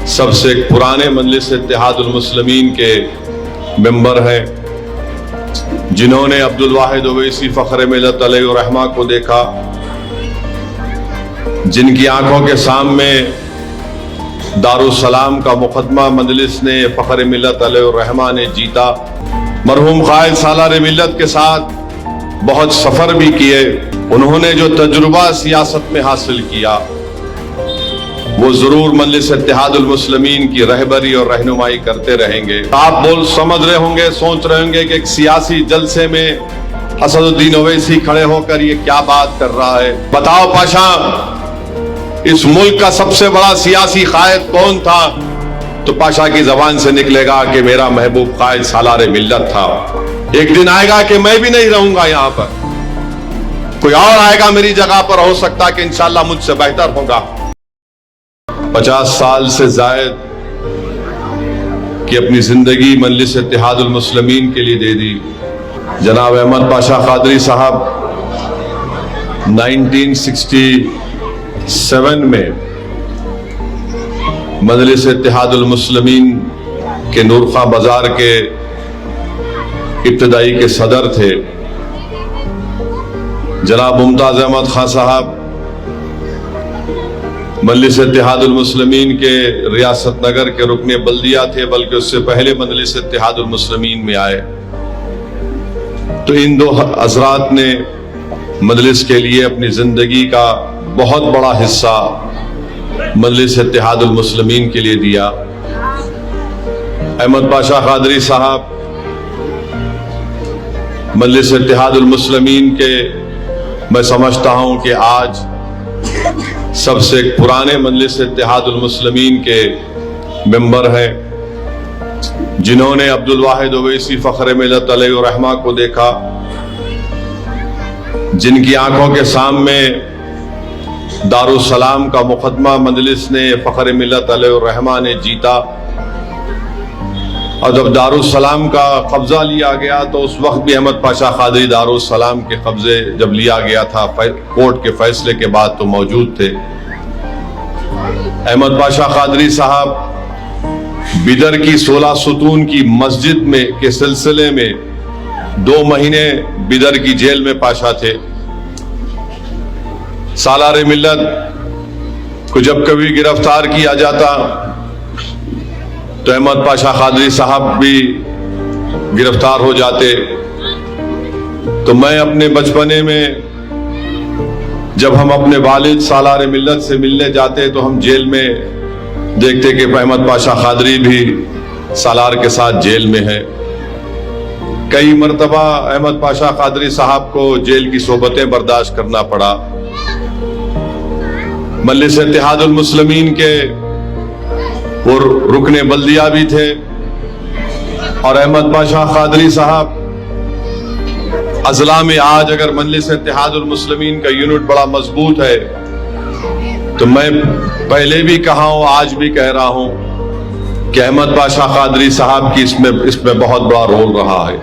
سب سے پرانے مجلس اتحاد المسلمین کے ممبر ہیں، جنہوں نے عبدالواحد اویسی فخر ملت علیہ الرحمہ کو دیکھا، جن کی آنکھوں کے سامنے دارالسلام کا مقدمہ مجلس نے فخر ملت علیہ الرحمہ نے جیتا۔ مرحوم قائد سالار ملت کے ساتھ بہت سفر بھی کیے۔ انہوں نے جو تجربہ سیاست میں حاصل کیا وہ ضرور مجلس اتحاد المسلمین کی رہبری اور رہنمائی کرتے رہیں گے۔ آپ سمجھ رہے ہوں گے، سوچ رہے ہوں گے کہ ایک سیاسی جلسے میں اسد الدین اویسی کھڑے ہو کر یہ کیا بات کر رہا ہے۔ بتاؤ پاشا، اس ملک کا سب سے بڑا سیاسی قائد کون تھا؟ تو پاشا کی زبان سے نکلے گا کہ میرا محبوب قائد سالار ملت تھا۔ ایک دن آئے گا کہ میں بھی نہیں رہوں گا یہاں پر، کوئی اور آئے گا میری جگہ پر، ہو سکتا کہ انشاءاللہ مجھ سے بہتر ہوگا۔ 50 سال سے زائد کی اپنی زندگی مجلس اتحاد المسلمین کے لیے دے دی۔ جناب احمد پاشا قادری صاحب 1967 میں مجلس اتحاد المسلمین کے نورخواں بازار کے ابتدائی کے صدر تھے۔ جناب ممتاز احمد خان صاحب مجلس اتحاد المسلمین کے ریاست نگر کے رکن بلدیہ تھے، بلکہ اس سے پہلے مجلس اتحاد المسلمین میں آئے۔ تو ان دو حضرات نے مجلس کے لیے اپنی زندگی کا بہت بڑا حصہ مجلس اتحاد المسلمین کے لیے دیا۔ احمد پاشا قادری صاحب مجلس اتحاد المسلمین کے، میں سمجھتا ہوں کہ آج سب سے پرانے مجلس اتحاد المسلمین کے ممبر ہیں، جنہوں نے عبدالواحد اویسی فخر ملت علیہ الرحمہ کو دیکھا، جن کی آنکھوں کے سامنے دارالسلام کا مقدمہ مجلس نے فخر ملت علیہ الرحمہ نے جیتا۔ اور جب دارالسلام کا قبضہ لیا گیا تو اس وقت بھی احمد پاشا قادری دارالسلام کے قبضے جب لیا گیا تھا کورٹ کے فیصلے کے بعد تو موجود تھے۔ احمد پاشا قادری صاحب بیدر کی 16 ستون کی مسجد میں کے سلسلے میں 2 مہینے بیدر کی جیل میں پاشا تھے۔ سالار ملت کو جب کبھی گرفتار کیا جاتا تو احمد پاشا قادری صاحب بھی گرفتار ہو جاتے۔ تو میں اپنے بچپنے میں جب ہم اپنے والد سالار ملت سے ملنے جاتے تو ہم جیل میں دیکھتے کہ احمد پاشا قادری بھی سالار کے ساتھ جیل میں ہے۔ کئی مرتبہ احمد پاشا قادری صاحب کو جیل کی صحبتیں برداشت کرنا پڑا۔ مجلس اتحاد المسلمین کے وہ رکن بلدیہ بھی تھے، اور احمد پاشا قادری صاحب اضلاع میں آج اگر مجلس اتحاد المسلمین کا یونٹ بڑا مضبوط ہے تو میں پہلے بھی کہا ہوں، آج بھی کہہ رہا ہوں کہ احمد پاشا قادری صاحب کی اس میں بہت بڑا رول رہا ہے۔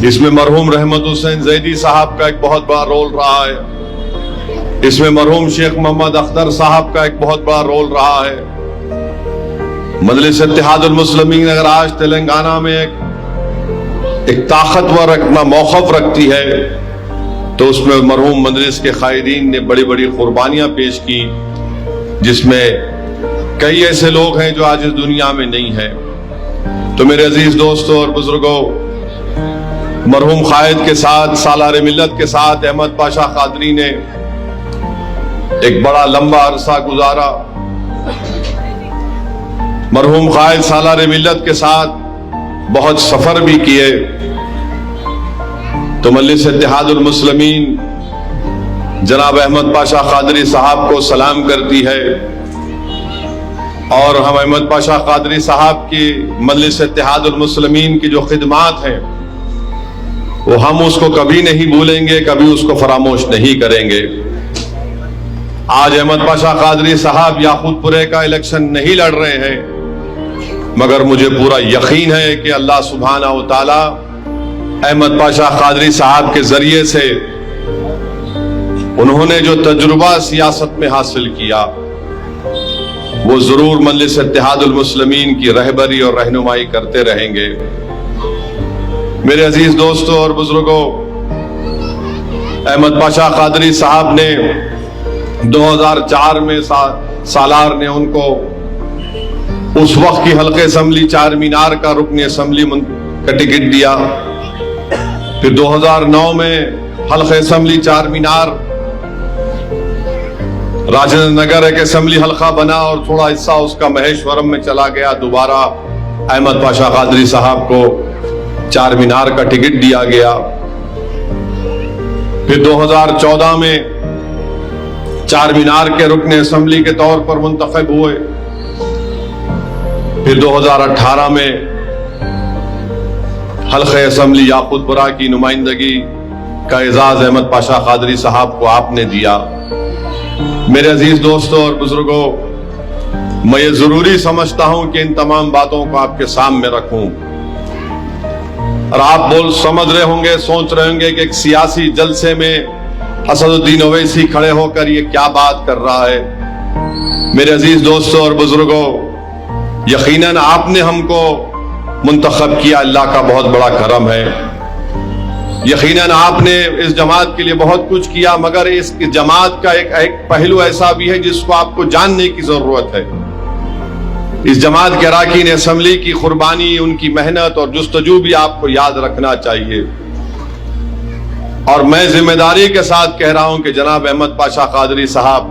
اس میں مرحوم رحمت حسین زیدی صاحب کا ایک بہت بڑا رول رہا ہے۔ اس میں مرحوم شیخ محمد اختر صاحب کا ایک بہت بڑا رول رہا ہے۔ مجلس اتحاد المسلمین اگر آج تلنگانہ میں ایک طاقتور اپنا موقف رکھتی ہے تو اس میں مرحوم مجلس کے قائدین نے بڑی بڑی قربانیاں پیش کی، جس میں کئی ایسے لوگ ہیں جو آج اس دنیا میں نہیں ہیں۔ تو میرے عزیز دوستوں اور بزرگوں، مرحوم قائد کے ساتھ، سالار ملت کے ساتھ احمد پاشا قادری نے ایک بڑا لمبا عرصہ گزارا۔ مرحوم قائد سالار ملت کے ساتھ بہت سفر بھی کیے۔ تو مجلس اتحاد المسلمین جناب احمد پاشا قادری صاحب کو سلام کرتی ہے، اور ہم احمد پاشا قادری صاحب کی مجلس اتحاد المسلمین کی جو خدمات ہیں وہ ہم اس کو کبھی نہیں بھولیں گے، کبھی اس کو فراموش نہیں کریں گے۔ آج احمد پاشا قادری صاحب یاقوت پورے کا الیکشن نہیں لڑ رہے ہیں، مگر مجھے پورا یقین ہے کہ اللہ سبحانہ و تعالی احمد پاشا قادری صاحب کے ذریعے سے انہوں نے جو تجربہ سیاست میں حاصل کیا وہ ضرور مجلس اتحاد المسلمین کی رہبری اور رہنمائی کرتے رہیں گے۔ میرے عزیز دوستوں اور بزرگوں، احمد پاشا قادری صاحب نے 2004 میں سالار نے ان کو اس وقت کی حلقہ اسمبلی چار مینار کا رکن اسمبلی کا ٹکٹ دیا۔ پھر 2009 میں حلقہ اسمبلی چار مینار راجندر نگر ایک اسمبلی حلقہ بنا اور تھوڑا حصہ اس کا مہیشورم میں چلا گیا۔ دوبارہ احمد پاشا قادری صاحب کو چار مینار کا ٹکٹ دیا گیا۔ پھر 2014 میں چار مینار کے رکن اسمبلی کے طور پر منتخب ہوئے۔ پھر 2018 میں حلقہ اسمبلی یاقوت پورہ کی نمائندگی کا اعزاز احمد پاشا قادری صاحب کو آپ نے دیا۔ میرے عزیز دوستوں اور بزرگوں، میں یہ ضروری سمجھتا ہوں کہ ان تمام باتوں کو آپ کے سامنے رکھوں، اور آپ سمجھ رہے ہوں گے، سوچ رہے ہوں گے کہ ایک سیاسی جلسے میں اسد الدین اویسی کھڑے ہو کر یہ کیا بات کر رہا ہے۔ میرے عزیز دوستوں اور بزرگوں، یقیناً آپ نے ہم کو منتخب کیا، اللہ کا بہت بڑا کرم ہے۔ یقیناً آپ نے اس جماعت کے لیے بہت کچھ کیا، مگر اس جماعت کا ایک پہلو ایسا بھی ہے جس کو آپ کو جاننے کی ضرورت ہے۔ اس جماعت کے اراکین اسمبلی کی قربانی، ان کی محنت اور جستجو بھی آپ کو یاد رکھنا چاہیے۔ اور میں ذمہ داری کے ساتھ کہہ رہا ہوں کہ جناب احمد پاشا قادری صاحب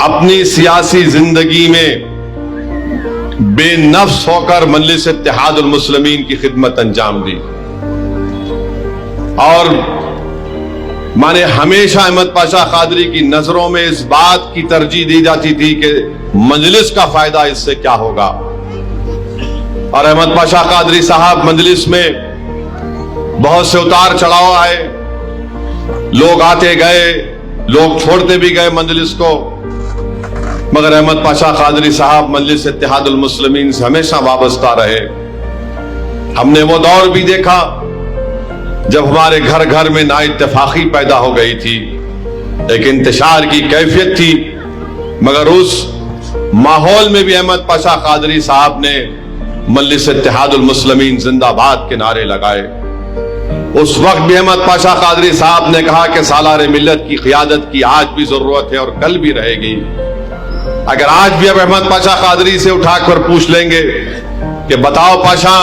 اپنی سیاسی زندگی میں بے نفس ہو کر مجلس اتحاد المسلمین کی خدمت انجام دی، اور مانے ہمیشہ احمد پاشا قادری کی نظروں میں اس بات کی ترجیح دی جاتی تھی کہ مجلس کا فائدہ اس سے کیا ہوگا۔ اور احمد پاشا قادری صاحب مجلس میں بہت سے اتار چڑھاؤ آئے، لوگ آتے گئے، لوگ چھوڑتے بھی گئے مجلس کو، مگر احمد پاشا قادری صاحب مجلس اتحاد المسلمین سے ہمیشہ وابستہ رہے۔ ہم نے وہ دور بھی دیکھا جب ہمارے گھر گھر میں نا اتفاقی پیدا ہو گئی تھی، ایک انتشار کی کیفیت تھی، مگر اس ماحول میں بھی احمد پاشا قادری صاحب نے مجلس اتحاد المسلمین زندہ باد کے نعرے لگائے۔ اس وقت بھی احمد پاشا قادری صاحب نے کہا کہ سالار ملت کی قیادت کی آج بھی ضرورت ہے اور کل بھی رہے گی۔ اگر آج بھی اب احمد پاشا قادری سے اٹھا کر پوچھ لیں گے کہ بتاؤ پاشا،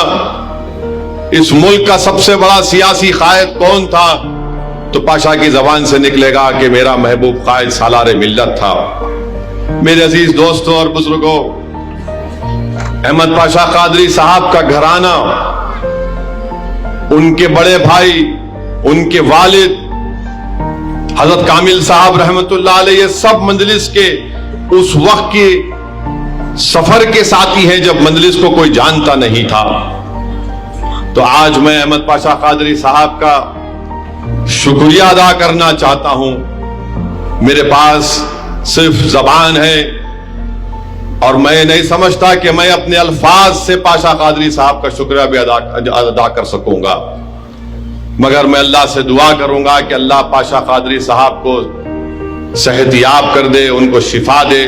اس ملک کا سب سے بڑا سیاسی قائد کون تھا، تو پاشا کی زبان سے نکلے گا کہ میرا محبوب قائد سالار ملت تھا۔ میرے عزیز دوستوں اور بزرگوں، احمد پاشا قادری صاحب کا گھرانہ، ان کے بڑے بھائی، ان کے والد حضرت کامل صاحب رحمت اللہ علیہ، سب مجلس کے اس وقت کے سفر کے ساتھی ہیں جب مجلس کو کوئی جانتا نہیں تھا۔ تو آج میں احمد پاشا قادری صاحب کا شکریہ ادا کرنا چاہتا ہوں۔ میرے پاس صرف زبان ہے اور میں نہیں سمجھتا کہ میں اپنے الفاظ سے پاشا قادری صاحب کا شکریہ بھی ادا کر سکوں گا، مگر میں اللہ سے دعا کروں گا کہ اللہ پاشا قادری صاحب کو صحت یاب کر دے، ان کو شفا دے۔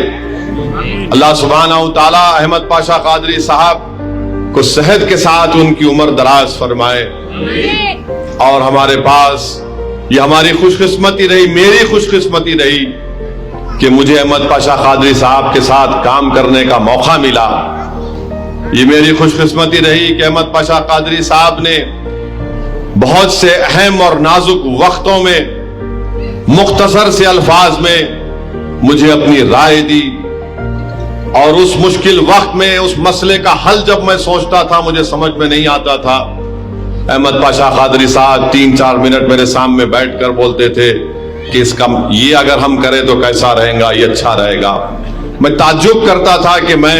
اللہ سبحانہ و تعالی احمد پاشا قادری صاحب کو صحت کے ساتھ ان کی عمر دراز فرمائے۔ اور ہمارے پاس یہ ہماری خوش قسمتی رہی، میری خوش قسمتی رہی کہ مجھے احمد پاشا قادری صاحب کے ساتھ کام کرنے کا موقع ملا۔ یہ میری خوش قسمتی رہی کہ احمد پاشا قادری صاحب نے بہت سے اہم اور نازک وقتوں میں مختصر سے الفاظ میں مجھے اپنی رائے دی، اور اس مشکل وقت میں اس مسئلے کا حل جب میں سوچتا تھا مجھے سمجھ میں نہیں آتا تھا، احمد پاشا قادری صاحب 3-4 منٹ میرے سامنے بیٹھ کر بولتے تھے کہ اس کا یہ اگر ہم کریں تو کیسا رہے گا، یہ اچھا رہے گا۔ میں تعجب کرتا تھا کہ میں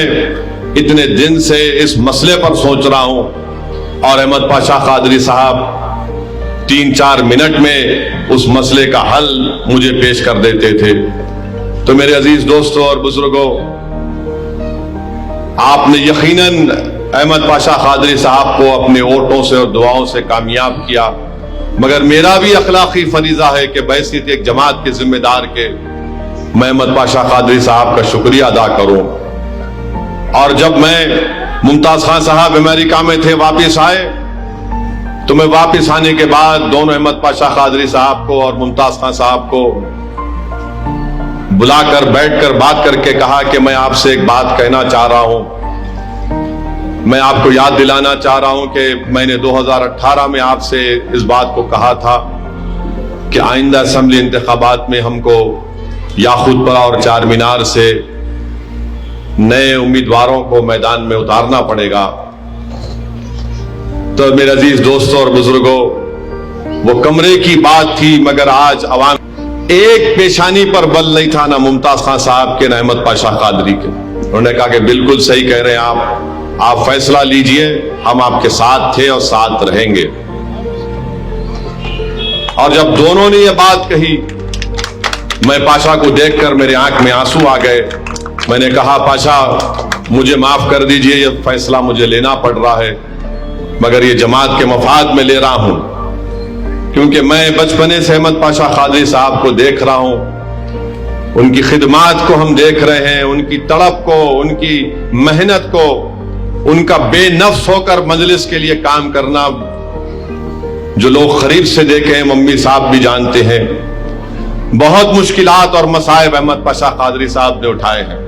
اتنے دن سے اس مسئلے پر سوچ رہا ہوں اور احمد پاشا قادری صاحب 3-4 منٹ میں اس مسئلے کا حل مجھے پیش کر دیتے تھے۔ تو میرے عزیز دوستوں اور بزرگوں، آپ نے یقیناً احمد پاشا قادری صاحب کو اپنے ووٹوں سے اور دعاؤں سے کامیاب کیا، مگر میرا بھی اخلاقی فریضہ ہے کہ بحیثیت ایک جماعت کے ذمہ دار کے میں احمد پاشا قادری صاحب کا شکریہ ادا کروں. اور جب میں ممتاز خان صاحب امریکہ میں تھے واپس آئے تو میں واپس آنے کے بعد دونوں احمد پاشا قادری صاحب کو اور ممتاز خان صاحب کو بلا کر بیٹھ کر بات کر کے کہا کہ میں آپ سے ایک بات کہنا چاہ رہا ہوں. میں آپ کو یاد دلانا چاہ رہا ہوں کہ میں نے 2018 میں آپ سے اس بات کو کہا تھا کہ آئندہ اسمبلی انتخابات میں ہم کو یاقوت پورہ اور چار مینار سے نئے امیدواروں کو میدان میں اتارنا پڑے گا. تو میرے عزیز دوستوں اور بزرگوں، وہ کمرے کی بات تھی، مگر آج عوام ایک پیشانی پر بل نہیں تھا، نہ ممتاز خان صاحب کے نہ احمد پاشا قادری کے. انہوں نے کہا کہ بالکل صحیح کہہ رہے ہیں آپ فیصلہ لیجئے، ہم آپ کے ساتھ تھے اور ساتھ رہیں گے. اور جب دونوں نے یہ بات کہی، میں پاشا کو دیکھ کر میرے آنکھ میں آنسو آ گئے. میں نے کہا پاشا مجھے معاف کر دیجئے، یہ فیصلہ مجھے لینا پڑ رہا ہے، مگر یہ جماعت کے مفاد میں لے رہا ہوں، کیونکہ میں بچپنے سے احمد پاشا قادری صاحب کو دیکھ رہا ہوں، ان کی خدمات کو ہم دیکھ رہے ہیں، ان کی تڑپ کو، ان کی محنت کو، ان کا بے نفس ہو کر مجلس کے لیے کام کرنا. جو لوگ قریب سے دیکھے ہیں، ممی صاحب بھی جانتے ہیں، بہت مشکلات اور مصائب احمد پاشا قادری صاحب نے اٹھائے ہیں.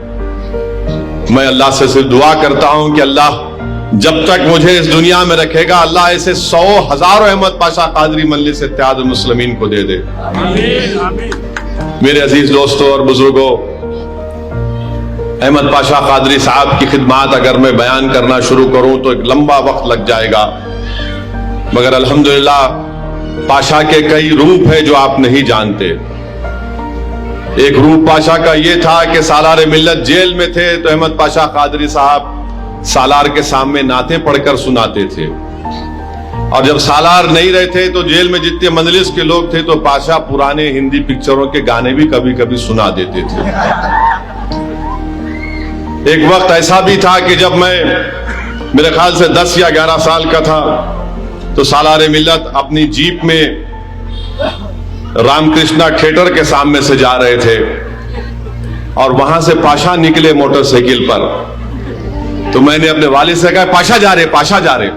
میں اللہ سے صرف دعا کرتا ہوں کہ اللہ جب تک مجھے اس دنیا میں رکھے گا، اللہ ایسے 100,000 احمد پاشا قادری مجلس اتحاد المسلمین کو دے دے. میرے عزیز دوستوں اور بزرگوں، احمد پاشا قادری صاحب کی خدمات اگر میں بیان کرنا شروع کروں تو ایک لمبا وقت لگ جائے گا، مگر الحمدللہ پاشا کے کئی روپ ہیں جو آپ نہیں جانتے. ایک روپ پاشا کا یہ تھا کہ سالار ملت جیل میں تھے تو احمد پاشا قادری صاحب سالار کے سامنے نعتیں پڑھ کر سناتے تھے، اور جب سالار نہیں رہے تھے تو جیل میں جتنے مجلس کے لوگ تھے تو پاشا پرانے ہندی پکچروں کے گانے بھی کبھی کبھی سنا دیتے تھے. ایک وقت ایسا بھی تھا کہ جب میں میرے خیال سے 10 یا 11 سال کا تھا تو سالار ملت اپنی جیپ میں رام کرشنا تھیٹر کے سامنے سے جا رہے تھے اور وہاں سے پاشا نکلے موٹر سائیکل پر. تو میں نے اپنے والد سے کہا پاشا جا رہے، پاشا جا رہے.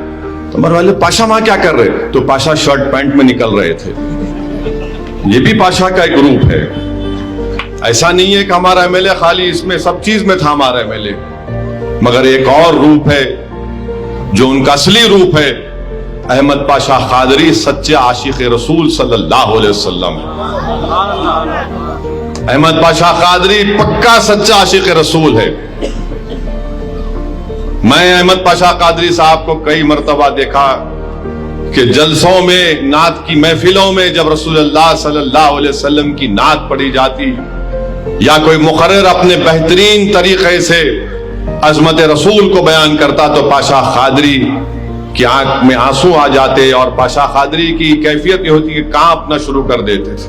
تو میرے والد پاشا وہاں کیا کر رہے؟ تو پاشا شرٹ پینٹ میں نکل رہے تھے. یہ بھی پاشا کا ایک روپ ہے. ایسا نہیں ہے کہ ہمارا ایم ایل اے خالی اس میں سب چیز میں تھا ہمارا ایم ایل اے، مگر ایک اور روپ ہے جو ان کا اصلی روپ ہے، احمد پاشا قادری سچے عاشق رسول صلی اللہ علیہ وسلم. احمد پاشا قادری پکا سچا عاشق رسول ہے. میں احمد پاشا قادری صاحب کو کئی مرتبہ دیکھا کہ جلسوں میں، نعت کی محفلوں میں جب رسول اللہ صلی اللہ علیہ وسلم کی نعت پڑھی جاتی یا کوئی مقرر اپنے بہترین طریقے سے عظمت رسول کو بیان کرتا تو پاشا قادری کی آنکھ میں آنسو آ جاتے، اور پاشا قادری کی کیفیت یہ ہوتی کہ کانپنا شروع کر دیتے تھے.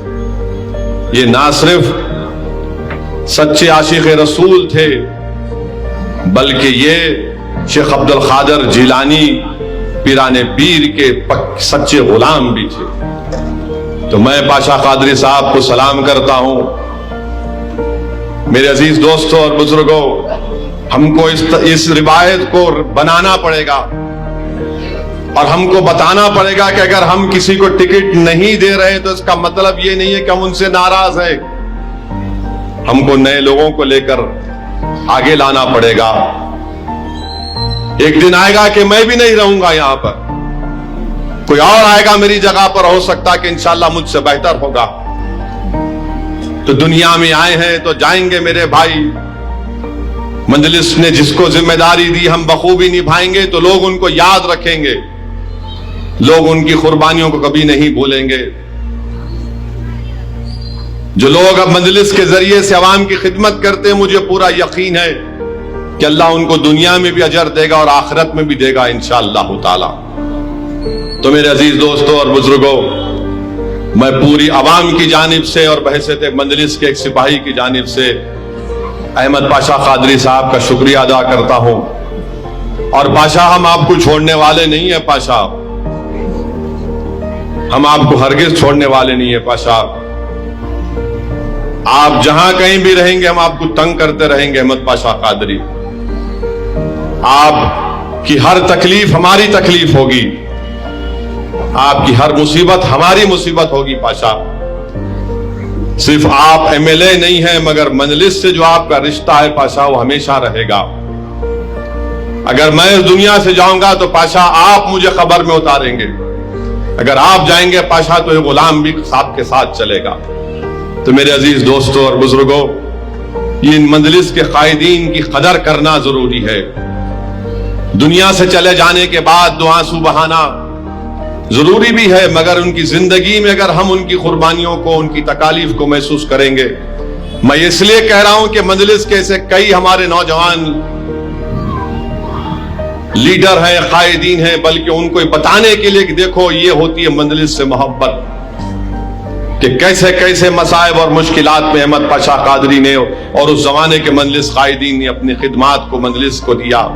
یہ نہ صرف سچے عاشق رسول تھے بلکہ یہ شیخ عبد القادر جیلانی پیران پیر کے سچے غلام بھی تھے. تو میں پاشا قادری صاحب کو سلام کرتا ہوں. میرے عزیز دوستوں اور بزرگوں، ہم کو اس روایت کو بنانا پڑے گا اور ہم کو بتانا پڑے گا کہ اگر ہم کسی کو ٹکٹ نہیں دے رہے تو اس کا مطلب یہ نہیں ہے کہ ہم ان سے ناراض ہیں. ہم کو نئے لوگوں کو لے کر آگے لانا پڑے گا. ایک دن آئے گا کہ میں بھی نہیں رہوں گا یہاں پر، کوئی اور آئے گا میری جگہ پر، ہو سکتا کہ انشاءاللہ مجھ سے بہتر ہوگا. تو دنیا میں آئے ہیں تو جائیں گے میرے بھائی. مجلس نے جس کو ذمہ داری دی ہم بخوبی نبھائیں گے تو لوگ ان کو یاد رکھیں گے، لوگ ان کی قربانیوں کو کبھی نہیں بھولیں گے. جو لوگ اب مجلس کے ذریعے سے عوام کی خدمت کرتے ہیں، مجھے پورا یقین ہے کہ اللہ ان کو دنیا میں بھی اجر دے گا اور آخرت میں بھی دے گا انشاءاللہ تعالی. تو میرے عزیز دوستوں اور بزرگوں، میں پوری عوام کی جانب سے اور بحیثیت مجلس کے ایک سپاہی کی جانب سے احمد پاشا قادری صاحب کا شکریہ ادا کرتا ہوں. اور پاشا ہم آپ کو چھوڑنے والے نہیں ہیں. پاشا ہم آپ کو ہرگز چھوڑنے والے نہیں ہیں. پاشا آپ جہاں کہیں بھی رہیں گے ہم آپ کو تنگ کرتے رہیں گے احمد پاشا قادری. آپ کی ہر تکلیف ہماری تکلیف ہوگی, آپ کی ہر مصیبت ہماری مصیبت ہوگی پاشا. صرف آپ ایم ایل اے نہیں ہیں مگر مجلس سے جو آپ کا رشتہ ہے پاشا وہ ہمیشہ رہے گا. اگر میں اس دنیا سے جاؤں گا تو پاشا آپ مجھے قبر میں اتاریں گے, اگر آپ جائیں گے پاشا تو یہ غلام بھی آپ کے ساتھ چلے گا. تو میرے عزیز دوستوں اور بزرگوں, یہ ان مجلس کے قائدین کی قدر کرنا ضروری ہے. دنیا سے چلے جانے کے بعد دو آنسو بہانا ضروری بھی ہے, مگر ان کی زندگی میں اگر ہم ان کی قربانیوں کو, ان کی تکالیف کو محسوس کریں گے. میں اس لیے کہہ رہا ہوں کہ مجلس کے ایسے کئی ہمارے نوجوان لیڈر ہیں, قائدین ہیں, بلکہ ان کو بتانے کے لیے کہ دیکھو یہ ہوتی ہے مجلس سے محبت, کہ کیسے کیسے مصائب اور مشکلات میں احمد پاشا قادری نے اور اس زمانے کے مجلس قائدین نے اپنی خدمات کو مجلس کو دیا.